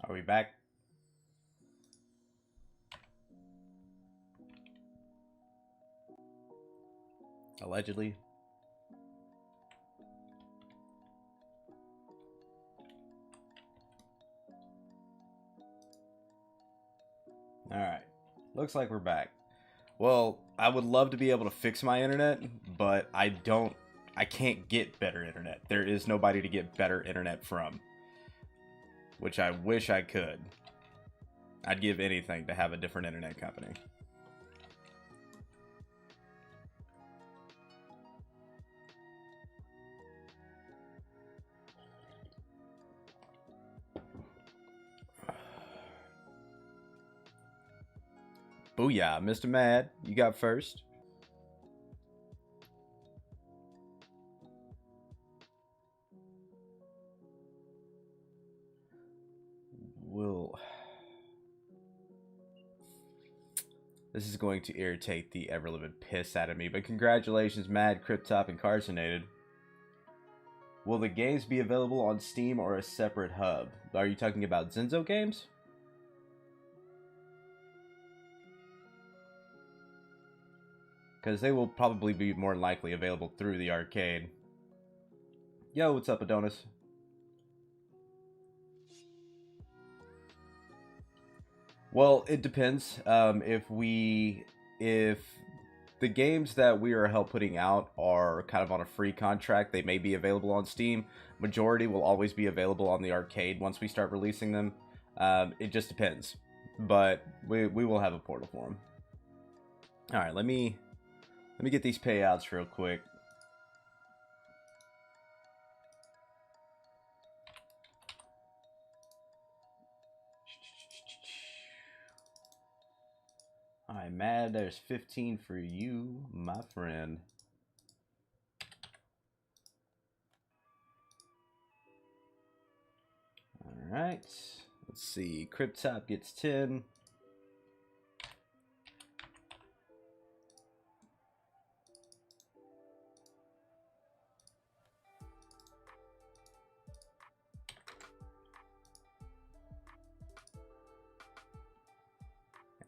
Are we back? Allegedly. Alright. Looks like we're back. Well, I would love to be able to fix my internet, but I can't get better internet. There is nobody to get better internet from. Which I wish I could. I'd give anything to have a different internet company. Booyah, Mr. Mad. You got first. Will. This is going to irritate the ever-living piss out of me, but congratulations, Mad, Cryptop, and Carsonated. Will the games be available on Steam or a separate hub? Are you talking about Zenzo games? Because they will probably be more likely available through the arcade. Yo, what's up, Adonis? Well, it depends. If the games that we are help putting out are kind of on a free contract, they may be available on Steam. Majority will always be available on the arcade once we start releasing them. It just depends, but we will have a portal for them. All right, let me get these payouts real quick. I'm mad. There's 15 for you, my friend. Alright. Let's see. Cryptop gets 10.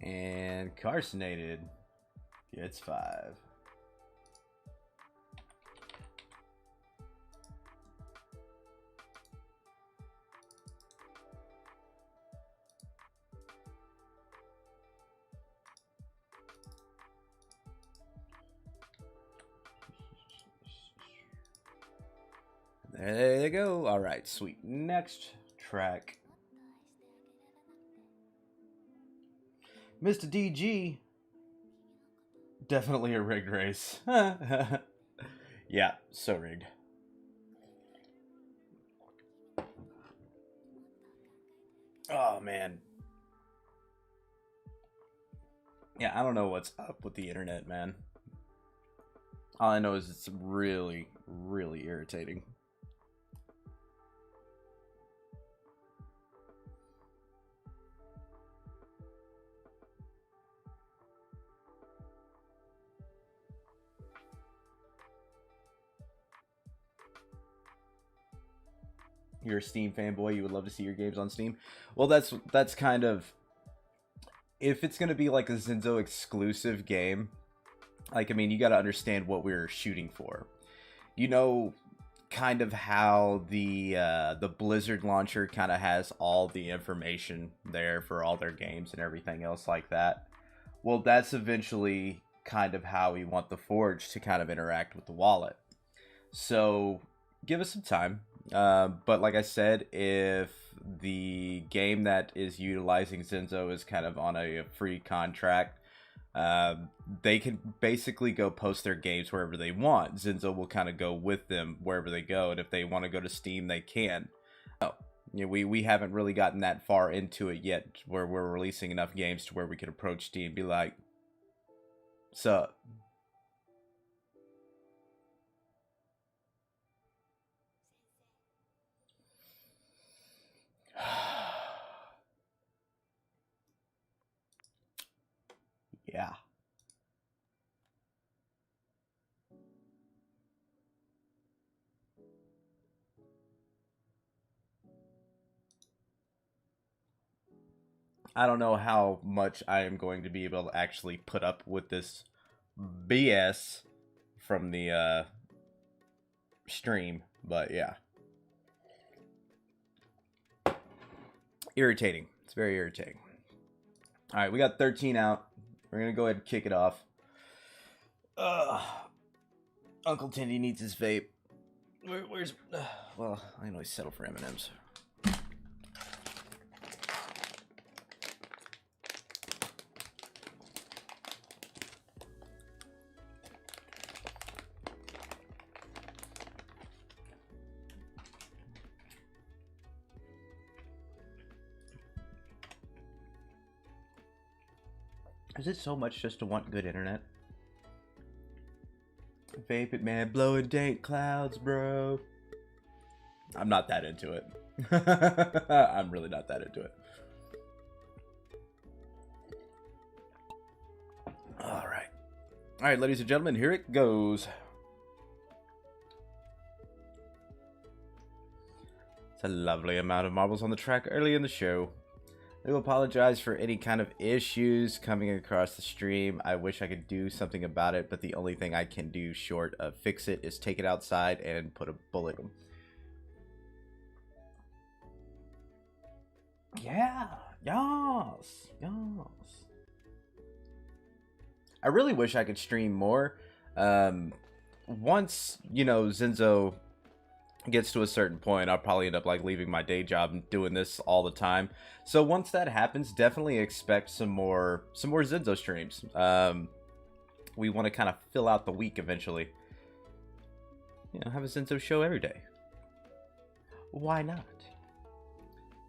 And Carsonated gets 5. There you go. All right, sweet. Next track. Mr. DG. Definitely a rigged race. Yeah, so rigged. Oh, man. Yeah, I don't know what's up with the internet, man. All I know is it's really, really irritating. You're a Steam fanboy. You would love to see your games on Steam. Well, that's kind of, if it's gonna be like a Zenzo exclusive game, like, I mean, you got to understand what we're shooting for. You know, kind of how the Blizzard launcher kind of has all the information there for all their games and everything else like that. Well, that's eventually kind of how we want the Forge to kind of interact with the wallet. So give us some time. But like I said, if the game that is utilizing Zenzo is kind of on a free contract, uh, they can basically go post their games wherever they want. Zenzo will kind of go with them wherever they go, and if they want to go to Steam, they can. Oh, you know, we haven't really gotten that far into it yet, where we're releasing enough games to where we can approach Steam and be like, "Sup." Yeah. I don't know how much I am going to be able to actually put up with this BS from the stream, but yeah. Irritating. It's very irritating. All right, we got 13 out. We're going to go ahead and kick it off. Uncle Tindy needs his vape. Where's... well, I can always settle for M&M's. Is it so much just to want good internet? Vape it, man. Blowing dank clouds, bro. I'm not that into it. I'm really not that into it. Alright. Alright, ladies and gentlemen, here it goes. It's a lovely amount of marbles on the track early in the show. I do apologize for any kind of issues coming across the stream. I wish I could do something about it, but the only thing I can do short of fix it is take it outside and put a bullet in. Yeah, yas. I really wish I could stream more. Once, you know, Zenzo gets to a certain point, I'll probably end up like leaving my day job and doing this all the time. So once that happens, definitely expect some more Zenzo streams. We want to kind of fill out the week eventually. You know, have a Zenzo show every day. Why not?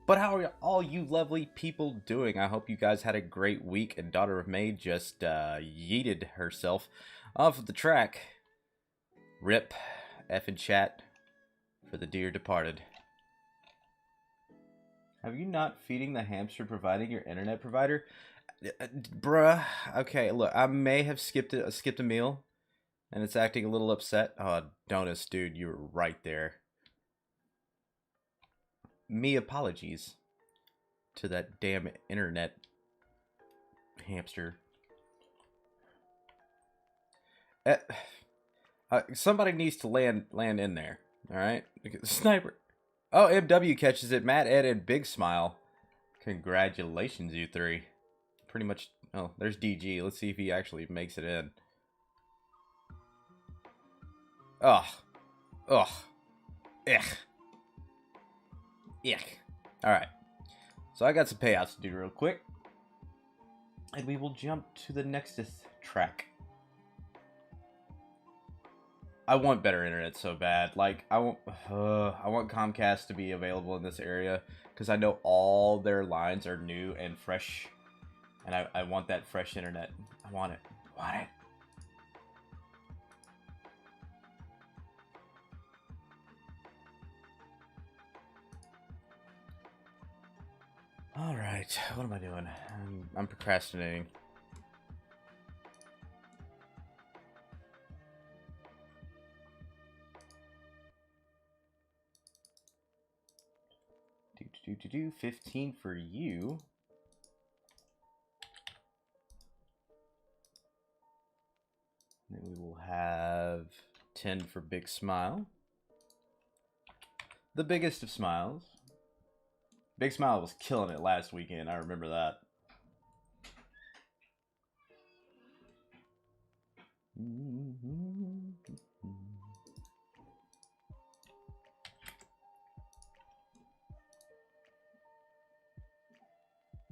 But how are all you lovely people doing? I hope you guys had a great week, and Daughter of May just yeeted herself off of the track. Rip, F in chat for the dear departed. Have you not feeding the hamster providing your internet provider? Bruh, okay, look, I may have skipped a meal, and it's acting a little upset. Oh, Donus, dude, you were right there. Me apologies to that damn internet hamster. Somebody needs to land in there. All right, sniper. Oh, MW catches it. Matt, Ed, and Big Smile. Congratulations, you three. Pretty much. Oh, there's DG. Let's see if he actually makes it in. Ugh. Ugh. Ugh. Yuck. Alright. So I got some payouts to do real quick. And we will jump to the Nexus track. I want better internet so bad. Like, I want Comcast to be available in this area. Because I know all their lines are new and fresh. And I want that fresh internet. I want it. I want it. Alright, what am I doing? I'm procrastinating. Do 15 for you. Then we will have 10 for Big Smile. The biggest of smiles. Big Smile was killing it last weekend. I remember that.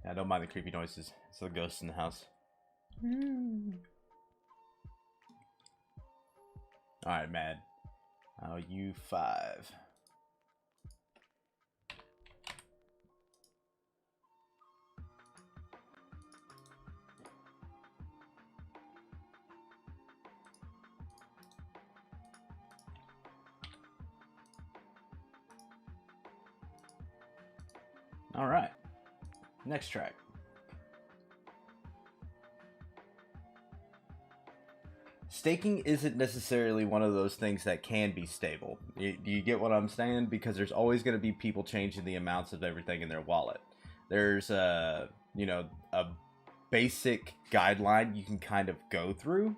I don't mind the creepy noises. It's the ghosts in the house. Alright, Mad. Oh, you 5. Alright. Next track. Staking isn't necessarily one of those things that can be stable. Do you get what I'm saying? Because there's always going to be people changing the amounts of everything in their wallet. There's a basic guideline you can kind of go through,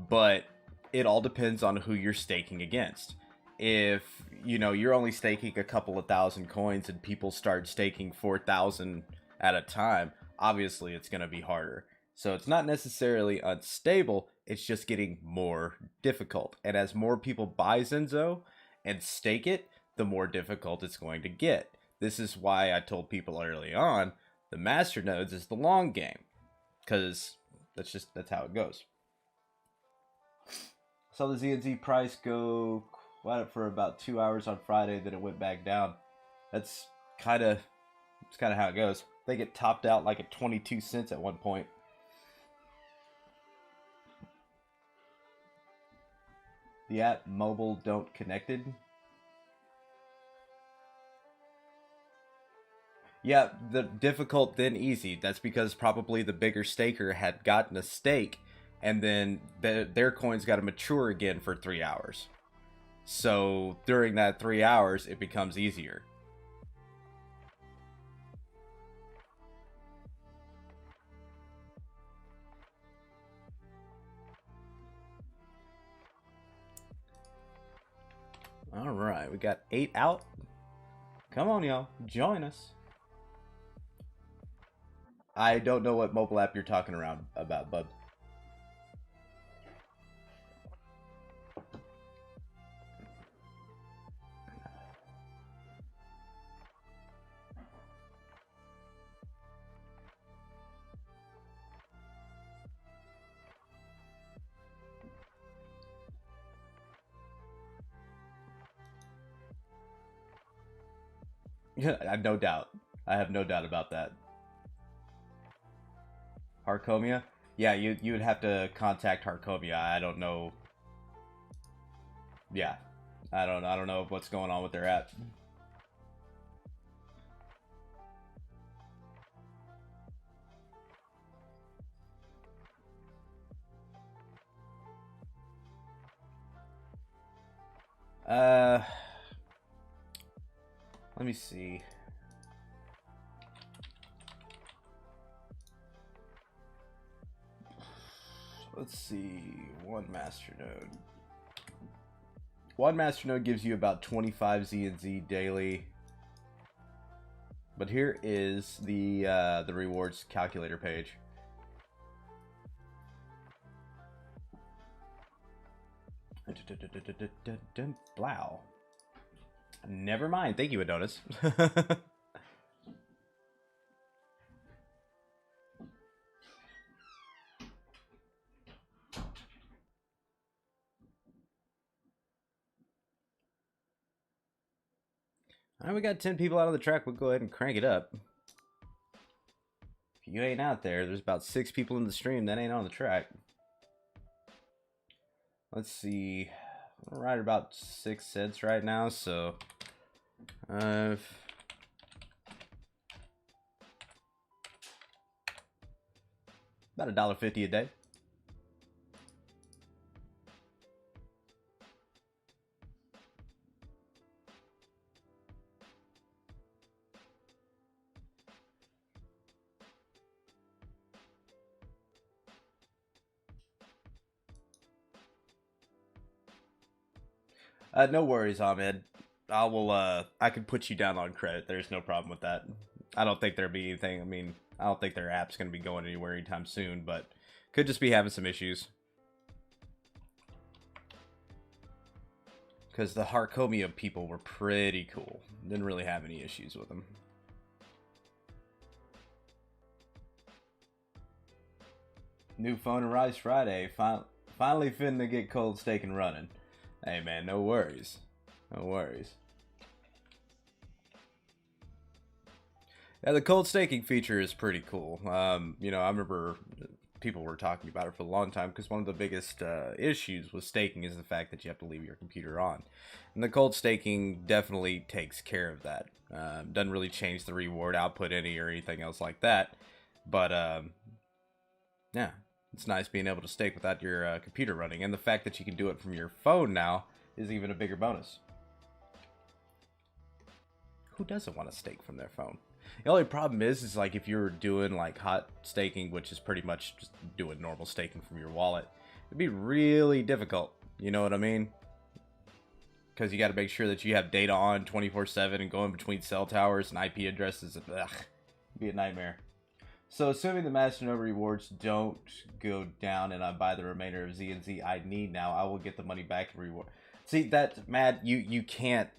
but it all depends on who you're staking against. If you're only staking a couple of thousand coins and people start staking 4,000 at a time, obviously it's going to be harder. So it's not necessarily unstable, it's just getting more difficult. And as more people buy Zenzo and stake it, the more difficult it's going to get. This is why I told people early on, the master nodes is the long game, because that's how it goes. Saw the ZNZ price go for about 2 hours on Friday, then it went back down. It's kind of how it goes. I think it topped out like at 22 cents at one point. The app mobile don't connected. Yeah, the difficult then easy. That's because probably the bigger staker had gotten a stake, and then their coins got to mature again for 3 hours. So during that 3 hours, it becomes easier. All right, we got 8 out. Come on, y'all, join us. I don't know what mobile app you're talking about, bud. Yeah, no doubt. I have no doubt about that. Harcomia? Yeah, you would have to contact Harcomia. I don't know. Yeah, I don't know what's going on with their app. Let me see. Let's see. One masternode. One masternode gives you about 25 ZNZ daily. But here is the rewards calculator page. Blow. Never mind. Thank you, Adonis. Alright, we got 10 people out on the track. We'll go ahead and crank it up. If you ain't out there, there's about 6 people in the stream that ain't on the track. Let's see. I'm right about 6 cents right now, so about $1.50 a day. No worries, Ahmed. I can put you down on credit. There's no problem with that. I don't think there'll be anything. I mean, I don't think their app's going to be going anywhere anytime soon, but could just be having some issues. Because the Harcomia people were pretty cool. Didn't really have any issues with them. New phone arrives Friday. Finally finna get cold staking running. Hey man, no worries. No worries. Yeah, the cold staking feature is pretty cool. I remember people were talking about it for a long time because one of the biggest issues with staking is the fact that you have to leave your computer on. And the cold staking definitely takes care of that. Doesn't really change the reward output any or anything else like that. But, yeah. It's nice being able to stake without your computer running, and the fact that you can do it from your phone now is even a bigger bonus. Who doesn't want to stake from their phone? The only problem is like if you're doing like hot staking, which is pretty much just doing normal staking from your wallet, it'd be really difficult. You know what I mean? Because you got to make sure that you have data on 24/7 and going between cell towers and IP addresses. Ugh, it'd be a nightmare. So assuming the Masternode rewards don't go down and I buy the remainder of ZNZ I need now, I will get the money back and reward. See that, Matt, you can't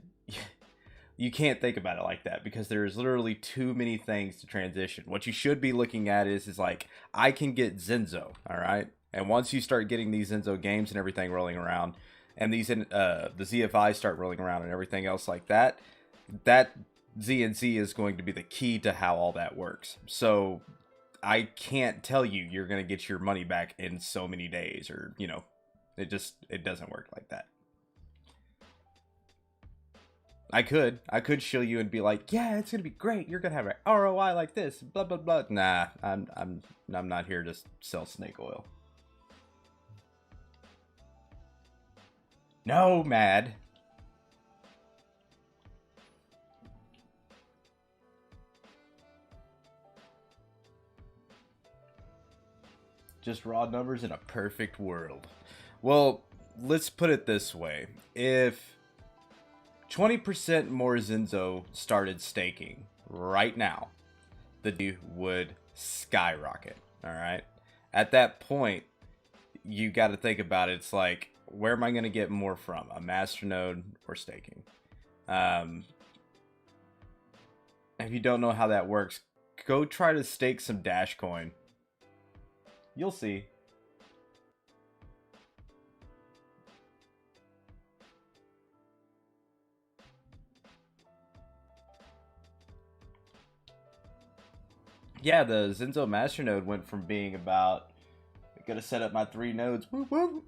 you can't think about it like that because there's literally too many things to transition. What you should be looking at is like I can get Zenzo, all right? And once you start getting these Zenzo games and everything rolling around, and these the ZFI start rolling around and everything else like that, that ZNC is going to be the key to how all that works. So I can't tell you you're going to get your money back in so many days, or, you know, it doesn't work like that. I could show you and be like, yeah, it's going to be great. You're going to have an ROI like this, blah, blah, blah. Nah, I'm not here to sell snake oil. No, Mad. Just raw numbers in a perfect world. Well, let's put it this way. If 20% more Zenzo started staking right now, the D would skyrocket. All right. At that point, you got to think about it. It's like, where am I going to get more from? A Masternode or staking? If you don't know how that works, go try to stake some Dash Coin. You'll see. Yeah, the Zenzo Masternode went from being about, I gotta set up my 3 nodes. Woo woo.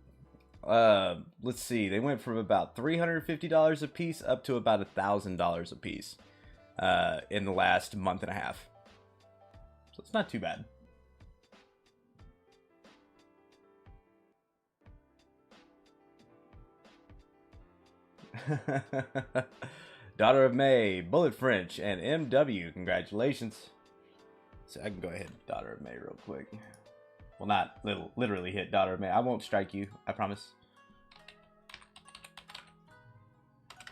Let's see. They went from about $350 a piece up to about $1,000 a piece in the last month and a half. So it's not too bad. Daughter of May, Bullet French, and MW. Congratulations. So I can go ahead, Daughter of May, real quick. Well, not literally hit Daughter of May. I won't strike you. I promise.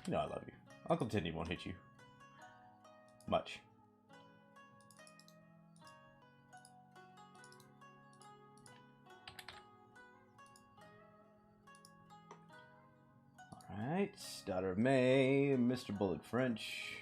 You know I love you. Uncle Tindy won't hit you. Much. Alright. Daughter of May, Mr. Bullet French.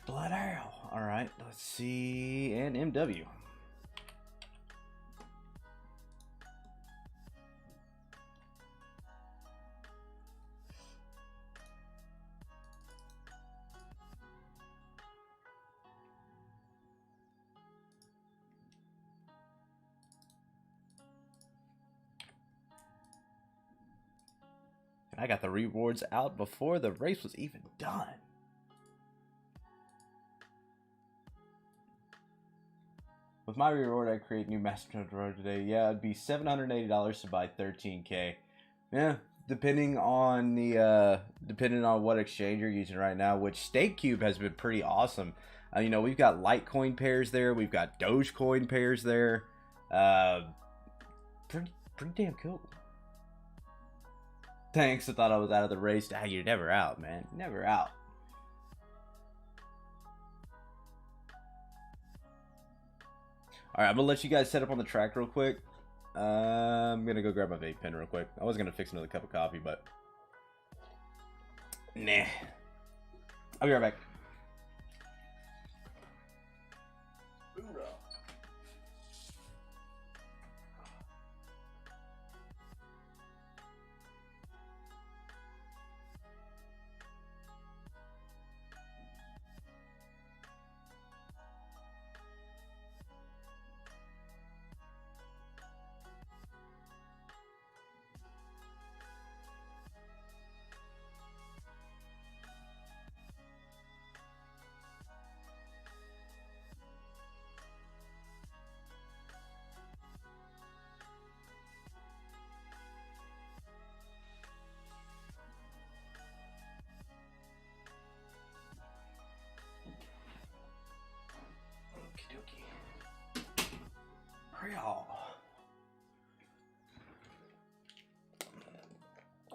Blood Arrow. Alright, let's see. And MW. I got the rewards out before the race was even done. With my reward, I create new Masternode reward today. Yeah, it'd be $780 to buy 13K. Yeah, depending on what exchange you're using right now, which StakeCube has been pretty awesome. You know, we've got Litecoin pairs there, we've got Dogecoin pairs there. Pretty damn cool. Thanks, I thought I was out of the race. Ah, you're never out, man. Never out. Alright, I'm gonna let you guys set up on the track real quick. I'm gonna go grab my vape pen real quick. I was gonna fix another cup of coffee, but nah. I'll be right back.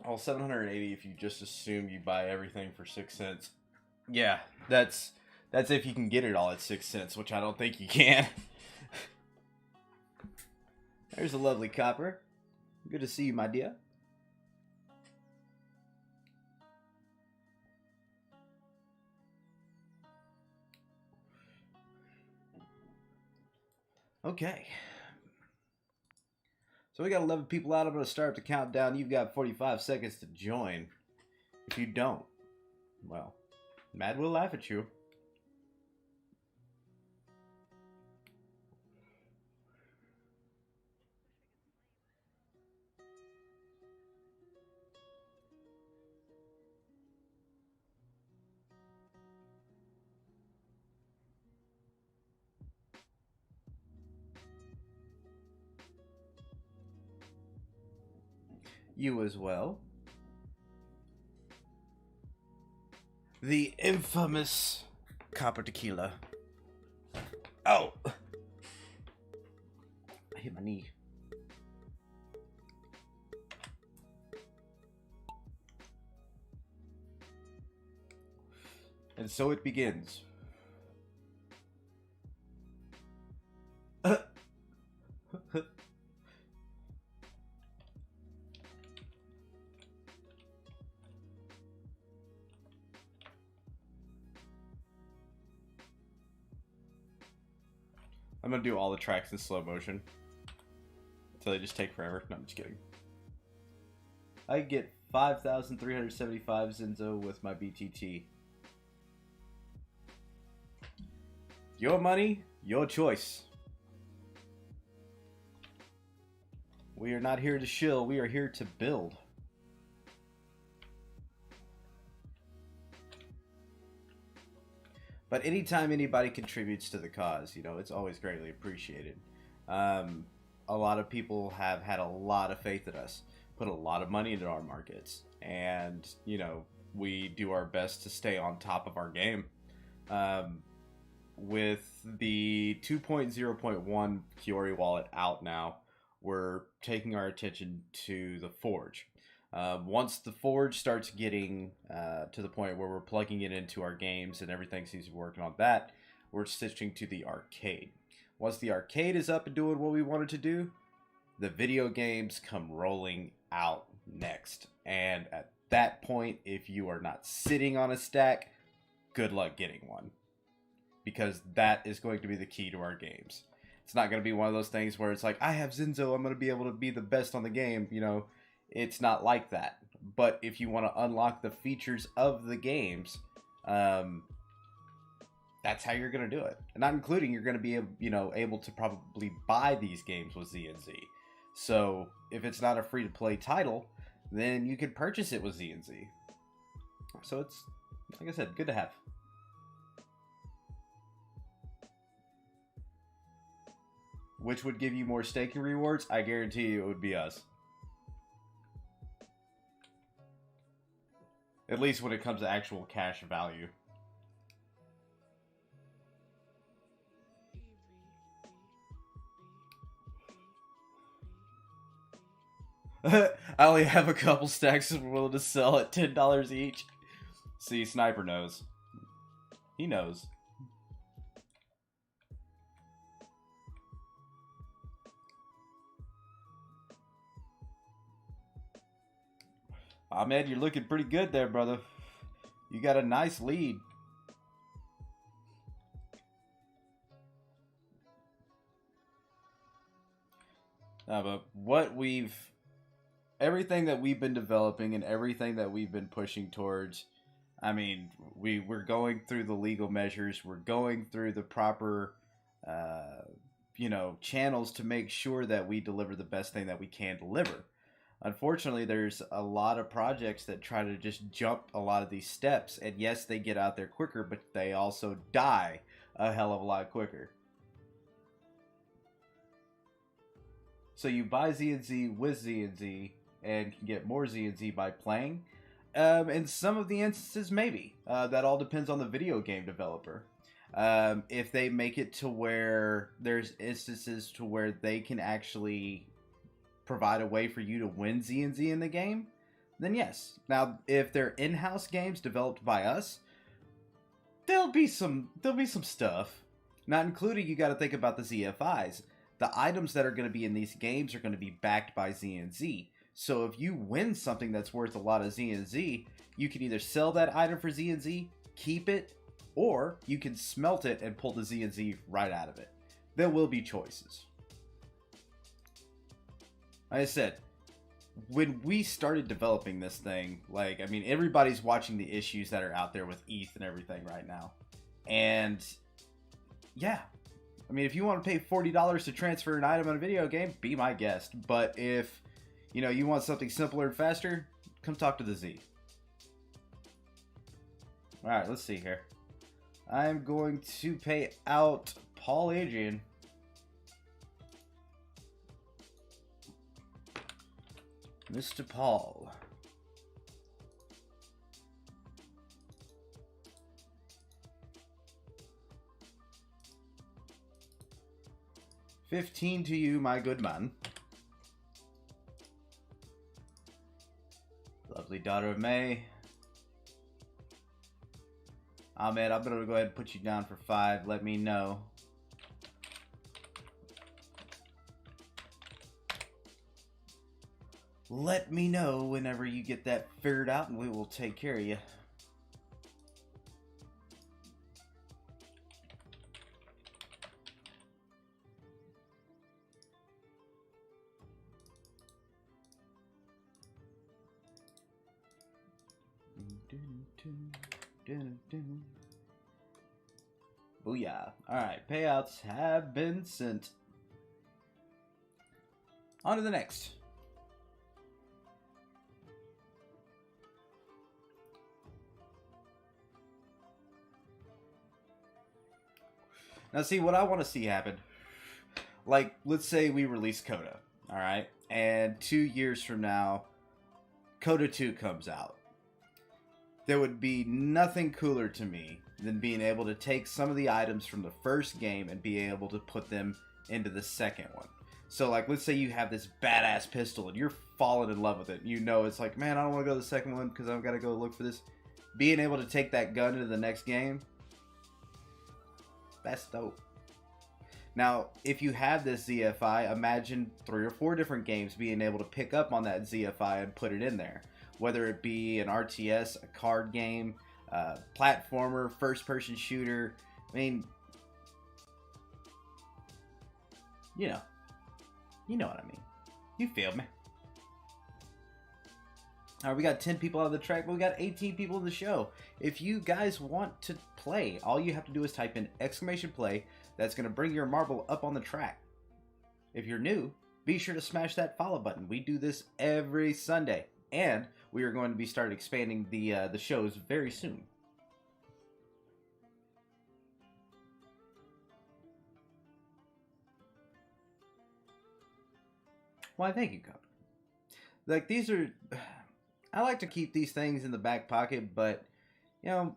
Well, 780 if you just assume you buy everything for 6 cents. Yeah, that's if you can get it all at 6 cents, which I don't think you can. There's a lovely copper. Good to see you, my dear. Okay. So we got 11 people out. I'm going to start the countdown. You've got 45 seconds to join. If you don't, well, Mad will laugh at you. You as well. The infamous Copper Tequila. Oh! I hit my knee. And so it begins. I'm gonna do all the tracks in slow motion. So they just take forever. No, I'm just kidding. I get 5,375 Zinzo with my BTT. Your money, your choice. We are not here to shill, we are here to build. But anytime anybody contributes to the cause, you know, it's always greatly appreciated. A lot of people have had a lot of faith in us, put a lot of money into our markets, and, you know, we do our best to stay on top of our game. With the 2.0.1 Fiori wallet out now, we're taking our attention to the Forge. Once the Forge starts getting to the point where we're plugging it into our games and everything seems to be working on that, we're switching to the arcade. Once the arcade is up and doing what we wanted to do, the video games come rolling out next. And at that point, if you are not sitting on a stack, good luck getting one. Because that is going to be the key to our games. It's not going to be one of those things where it's like, I have Zinzo, I'm going to be able to be the best on the game, you know. It's not like that. But if you want to unlock the features of the games, that's how you're going to do it. And not including you're going to be, you know, able to probably buy these games with ZNZ. So if it's not a free-to-play title, then you could purchase it with ZNZ. So it's, like I said, good to have. Which would give you more staking rewards? I guarantee you it would be us. At least when it comes to actual cash value. I only have a couple stacks I'm willing to sell at $10 each. See, Sniper knows. He knows. Ahmed, you're looking pretty good there, brother. You got a nice lead. But everything that we've been developing and everything that we've been pushing towards, I mean, we're going through the legal measures. We're going through the proper, you know, channels to make sure that we deliver the best thing that we can deliver. Unfortunately, there's a lot of projects that try to just jump a lot of these steps. And yes, they get out there quicker, but they also die a hell of a lot quicker. So you buy ZNZ with ZNZ and can get more ZNZ by playing. In some of the instances, maybe. That all depends on the video game developer. If they make it to where there's instances to where they can actually provide a way for you to win ZNZ in the game, then yes. Now, if they're in-house games developed by us, there'll be some stuff. Not including, you got to think about the ZFIs. The items that are going to be in these games are going to be backed by ZNZ. So if you win something that's worth a lot of ZNZ, you can either sell that item for ZNZ, keep it, or you can smelt it and pull the ZNZ right out of it. There will be choices. Like I said, when we started developing this thing, like, I mean, everybody's watching the issues that are out there with ETH and everything right now. And yeah, I mean, if you want to pay $40 to transfer an item in a video game, be my guest. But if, you know, you want something simpler and faster, come talk to the Z. All right, let's see here. I'm going to pay out Paul Adrian. Mr. Paul. $15 to you, my good man. Lovely daughter of May. Ahmed, I'm going to go ahead and put you down for 5. Let me know. Let me know whenever you get that figured out and we will take care of you. Booyah. Alright, payouts have been sent. On to the next. Now see, what I want to see happen, like, let's say we release Coda, alright? And 2 years from now, Coda 2 comes out. There would be nothing cooler to me than being able to take some of the items from the first game and be able to put them into the second one. So, like, let's say you have this badass pistol and you're falling in love with it. You know, it's like, man, I don't want to go to the second one because I've got to go look for this. Being able to take that gun into the next game, that's dope. Now, if you have this ZFI, imagine 3 or 4 different games being able to pick up on that ZFI and put it in there. Whether it be an RTS, a card game, platformer, first-person shooter. I mean, you know what I mean. You feel me? All right, we got 10 people on the track, but we got 18 people in the show. If you guys want to play, all you have to do is type in !play. That's going to bring your marble up on the track. If you're new, be sure to smash that follow button. We do this every Sunday, and we are going to be starting expanding the shows very soon. Why, thank you, Cup. Like, these are... I like to keep these things in the back pocket, but, you know...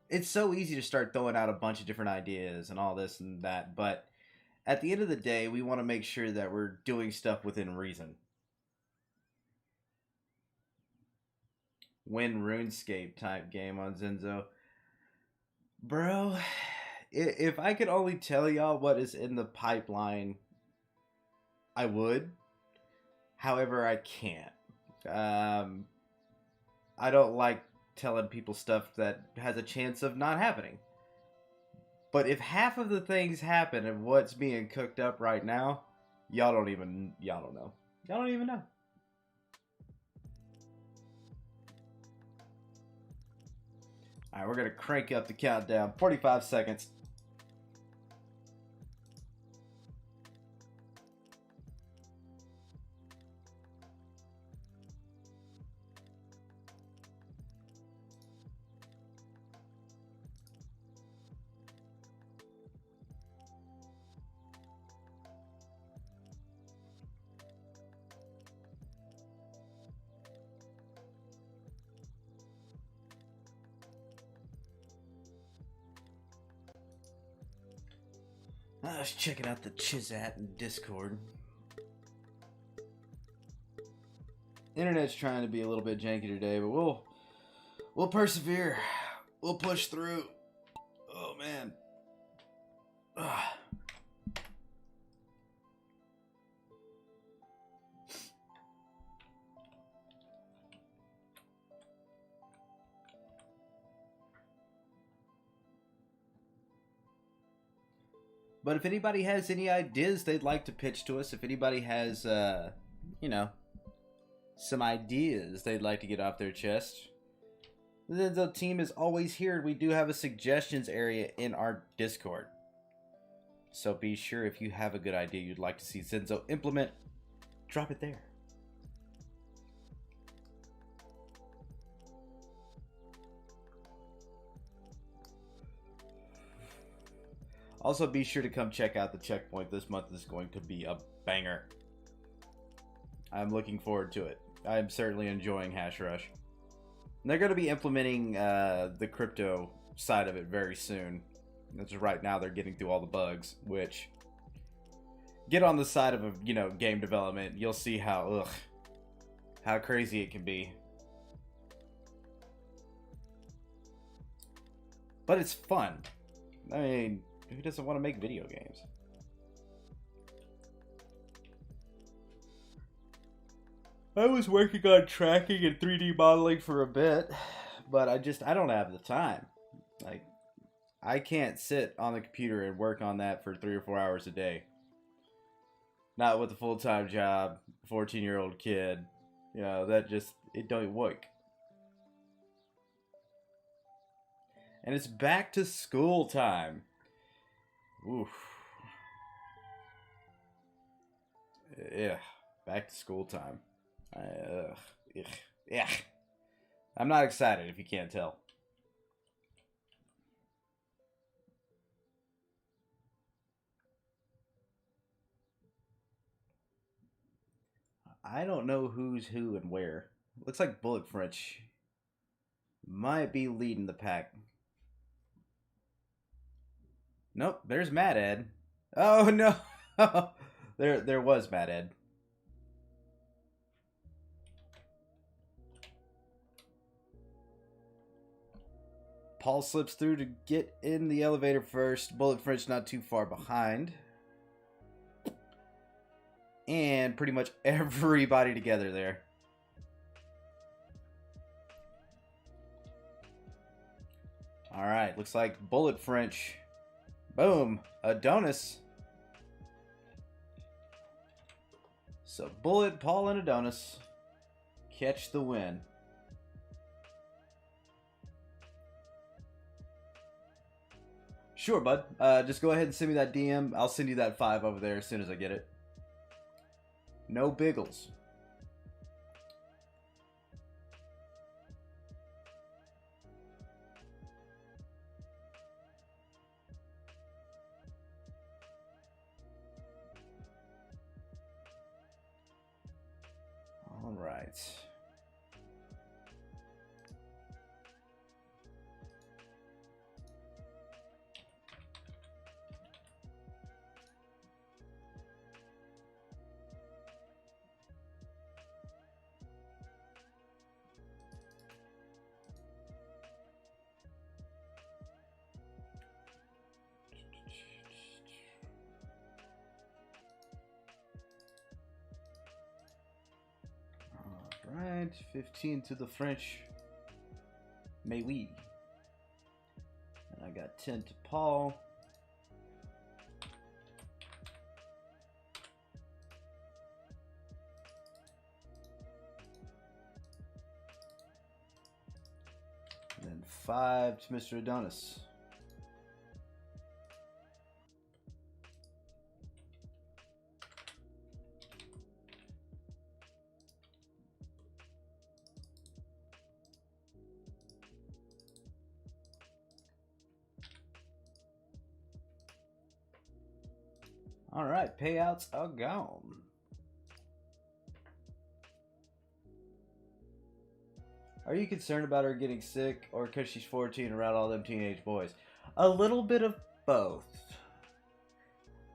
It's so easy to start throwing out a bunch of different ideas and all this and that, but at the end of the day, we want to make sure that we're doing stuff within reason. Win RuneScape type game on Zenzo. Bro, if I could only tell y'all what is in the pipeline, I would. However, I can't. I don't like telling people stuff that has a chance of not happening. But if half of the things happen of what's being cooked up right now, y'all don't know. Y'all don't even know. Alright, we're going to crank up the countdown. 45 seconds. I was checking out the Chizat in Discord. Internet's trying to be a little bit janky today, but we'll persevere. We'll push through. Oh man. Ugh. But if anybody has any ideas they'd like to pitch to us, if anybody has, you know, some ideas they'd like to get off their chest, the team is always here. We do have a suggestions area in our Discord. So be sure if you have a good idea you'd like to see Zenzo implement, drop it there. Also, be sure to come check out the checkpoint. This month is going to be a banger. I'm looking forward to it. I'm certainly enjoying Hash Rush. And they're going to be implementing the crypto side of it very soon. That's right now they're getting through all the bugs, which get on the side of a, you know, game development. You'll see how crazy it can be. But it's fun. I mean, who doesn't want to make video games? I was working on tracking and 3D modeling for a bit, but I don't have the time. Like, I can't sit on the computer and work on that for 3 or 4 hours a day. Not with a full-time job, 14-year-old kid. You know, it don't work. And it's back to school time. Oof. Yeah, back to school time. Yeah. I'm not excited if you can't tell. I don't know who's who and where. Looks like Bullet French might be leading the pack. Nope, there's Mad Ed. Oh no. there was Mad Ed. Paul slips through to get in the elevator first. Bullet French not too far behind. And pretty much everybody together there. Alright, looks like Bullet French. Boom, Adonis. So Bullet, Paul, and Adonis catch the win. Sure, bud. Just go ahead and send me that DM. I'll send you that 5 over there as soon as I get it. No biggles. All right. Alright, 15 to the French. Mais oui. And I got 10 to Paul. And then 5 to Mr. Adonis. All right, payouts are gone. Are you concerned about her getting sick or because she's 14 around all them teenage boys? A little bit of both.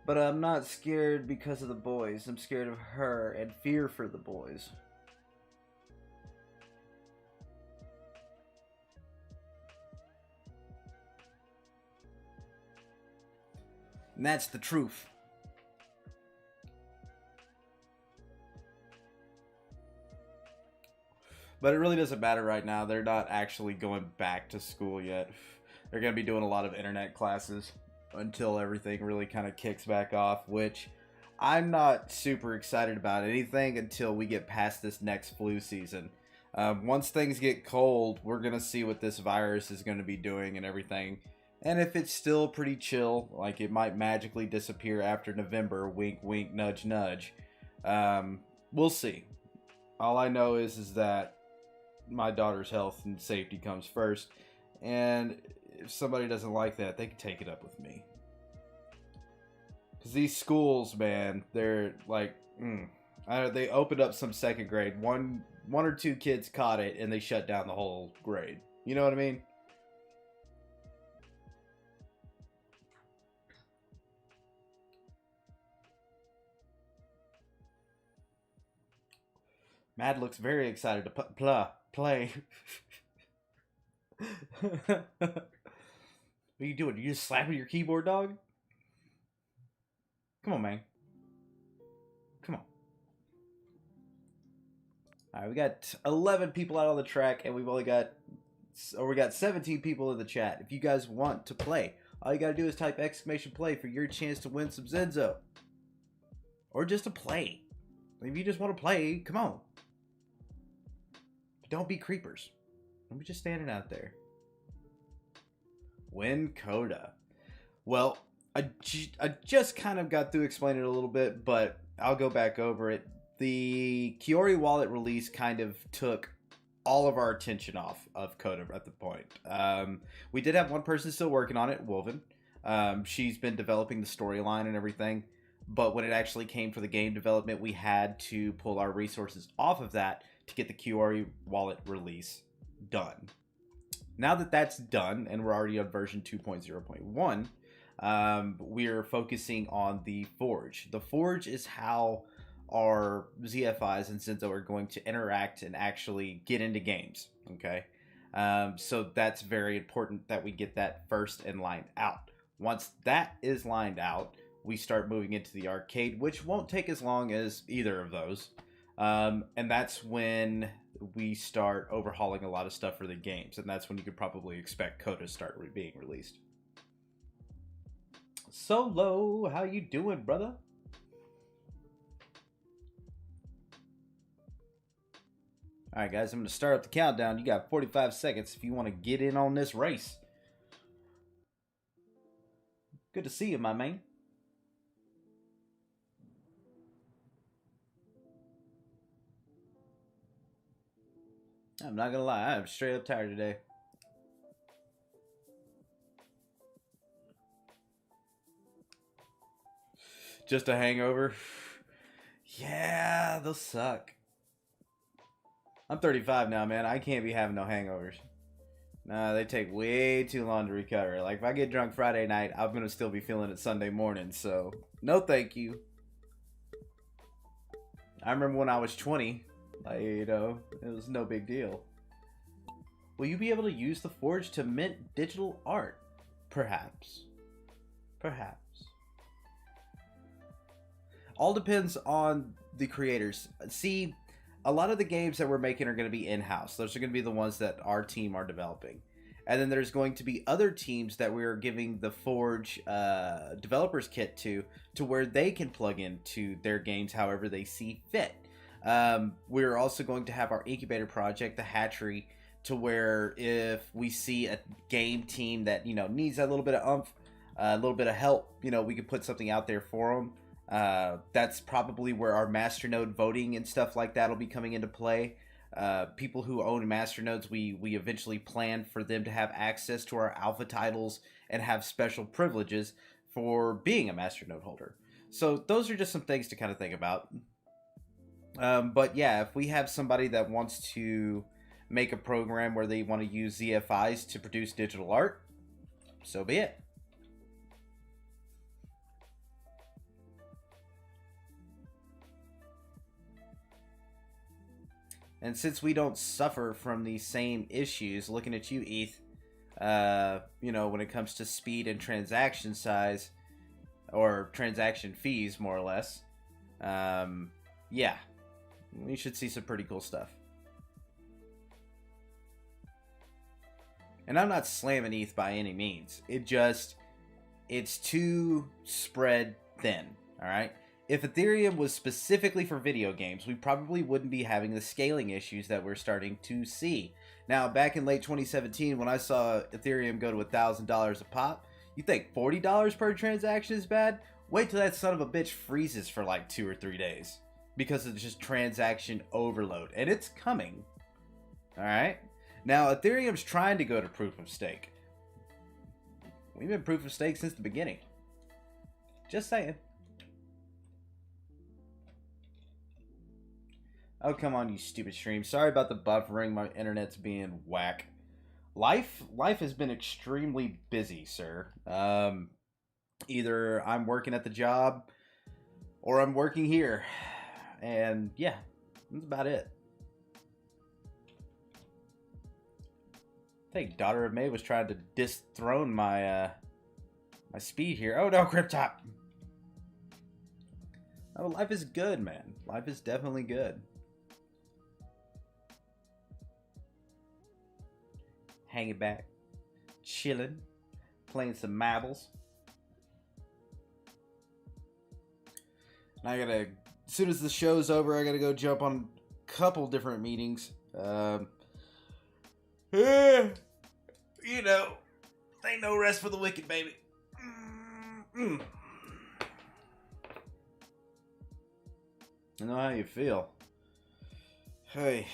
But I'm not scared because of the boys. I'm scared of her and fear for the boys. And that's the truth. But it really doesn't matter right now. They're not actually going back to school yet. They're going to be doing a lot of internet classes until everything really kind of kicks back off, which I'm not super excited about anything until we get past this next flu season. Once things get cold, we're going to see what this virus is going to be doing and everything. And if it's still pretty chill, like it might magically disappear after November, wink, wink, nudge, nudge, we'll see. All I know is that my daughter's health and safety comes first, and if somebody doesn't like that, they can take it up with me. Because these schools, man, they're like, they opened up some second grade. One or two kids caught it, and they shut down the whole grade. You know what I mean? Mad looks very excited to play. What are you doing? You just slapping your keyboard, dog? Come on, man. Come on. Alright, we got 11 people out on the track, and we got 17 people in the chat. If you guys want to play, all you gotta do is type !play for your chance to win some Zenzo. Or just to play. If you just want to play, come on. But don't be creepers. Don't be just standing out there. Win Coda. Well, I just kind of got through explaining it a little bit, but I'll go back over it. The Kiori wallet release kind of took all of our attention off of Coda at the point. We did have one person still working on it, Woven. She's been developing the storyline and everything, but when it actually came for the game development, we had to pull our resources off of that to get the Kiori wallet release done. Now that that's done, and we're already on version 2.0.1, we're focusing on the Forge. The Forge is how our ZFIs and Zenzo are going to interact and actually get into games, okay? So that's very important that we get that first and lined out. Once that is lined out, we start moving into the arcade, which won't take as long as either of those. And that's when we start overhauling a lot of stuff for the games, and that's when you could probably expect Coda to start being released. Solo, how you doing, brother? Alright guys, I'm going to start up the countdown. You got 45 seconds if you want to get in on this race. Good to see you, my man. I'm not gonna lie, I'm straight up tired today. Just a hangover? Yeah, they'll suck. I'm 35 now, man. I can't be having no hangovers. Nah, they take way too long to recover. Like, if I get drunk Friday night, I'm gonna still be feeling it Sunday morning, so no thank you. I remember when I was 20, like, you know, it was no big deal. Will you be able to use the Forge to mint digital art? Perhaps. Perhaps. All depends on the creators. See, a lot of the games that we're making are going to be in-house. Those are going to be the ones that our team are developing. And then there's going to be other teams that we're giving the Forge developers kit to where they can plug into their games however they see fit. We're also going to have our incubator project, the Hatchery, to where if we see a game team that, you know, needs a little bit of oomph, a little bit of help, you know, we can put something out there for them. That's probably where our masternode voting and stuff like that will be coming into play. People who own masternodes, we eventually plan for them to have access to our alpha titles and have special privileges for being a masternode holder. So those are just some things to kind of think about. But yeah, if we have somebody that wants to make a program where they want to use ZFIs to produce digital art, so be it. And since we don't suffer from the same issues, looking at you, ETH, you know, when it comes to speed and transaction size, or transaction fees, more or less. Yeah, we should see some pretty cool stuff. And I'm not slamming ETH by any means. It's too spread thin, all right? If Ethereum was specifically for video games, we probably wouldn't be having the scaling issues that we're starting to see. Now, back in late 2017, when I saw Ethereum go to $1,000 a pop, you think $40 per transaction is bad? Wait till that son of a bitch freezes for like 2 or 3 days because it's just transaction overload, and it's coming. All right? Now, Ethereum's trying to go to proof of stake. We've been proof of stake since the beginning. Just saying. Oh, come on, you stupid stream. Sorry about the buffering. My internet's being whack. Life has been extremely busy, sir. Either I'm working at the job or I'm working here. And yeah, that's about it. I think Daughter of May was trying to dethrone my my speed here. Oh no, Cryptop. Oh, life is good, man. Life is definitely good. Hanging back, chilling, playing some marbles. And I gotta, as soon as the show's over, I gotta go jump on a couple different meetings. You know, ain't no rest for the wicked, baby. I know how you feel. Hey.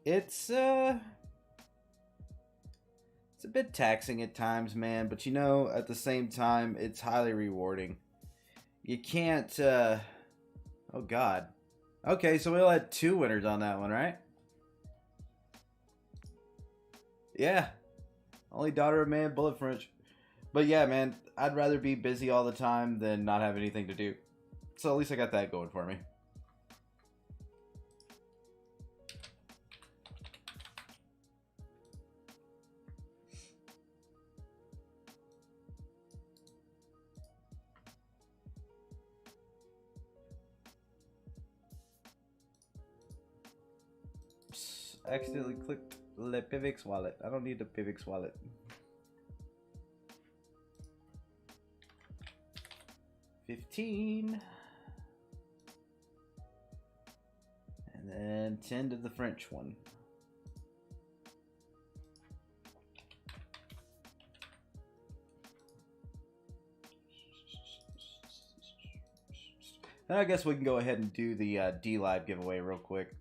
It's a bit taxing at times, man, but you know, at the same time, it's highly rewarding. You can't, oh god. Okay, so we'll had 2 winners on that one, right? Yeah. Only Daughter of May and Bullet French. But yeah, man, I'd rather be busy all the time than not have anything to do. So at least I got that going for me. Accidentally clicked the Pivx wallet. I don't need the Pivx wallet. $15. And then 10 to the French one. Then I guess we can go ahead and do the D-Live giveaway real quick.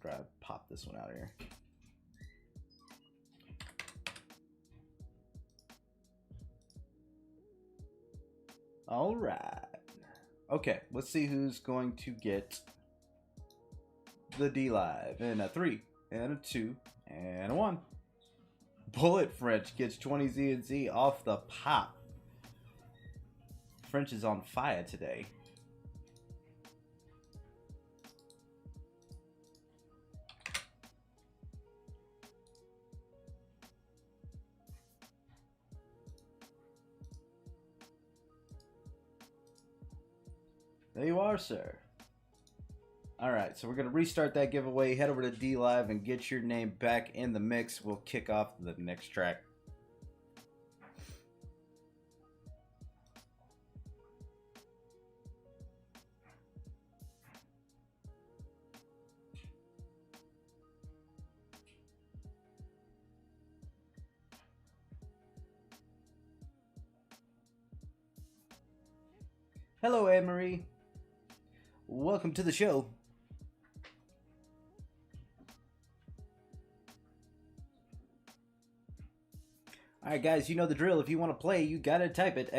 Try to pop this one out of here. All right. Okay, let's see who's going to get the D-Live. And a 3, and a 2, and a 1. Bullet French gets 20 Z&Z off the pop. French is on fire today. There you are, sir. Alright, so we're going to restart that giveaway. Head over to D-Live and get your name back in the mix. We'll kick off the next track. Hello, Anne-Marie. Welcome to the show. Alright guys, you know the drill. If you want to play, you gotta type it,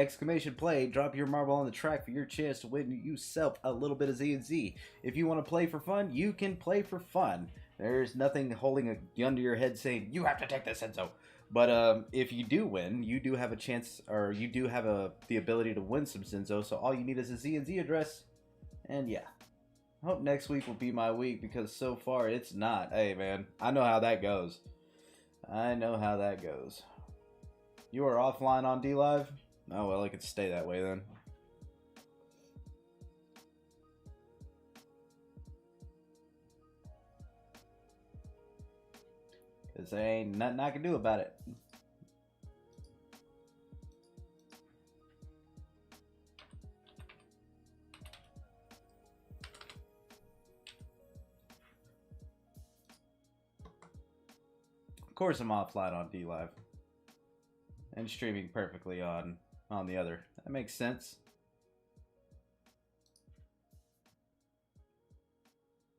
!play, drop your marble on the track for your chance to win yourself a little bit of Z&Z. If you want to play for fun, you can play for fun. There's nothing holding a gun to your head saying, you have to take this, Enzo. But if you do win, you do have a chance, or you do have the ability to win some Zinzo, so all you need is a Z&Z address. And yeah, I hope next week will be my week, because so far it's not. Hey man, I know how that goes. I know how that goes. You are offline on D-Live? Oh well, it could stay that way then. Because there ain't nothing I can do about it. Of course I'm offline on DLive. And streaming perfectly on the other. That makes sense.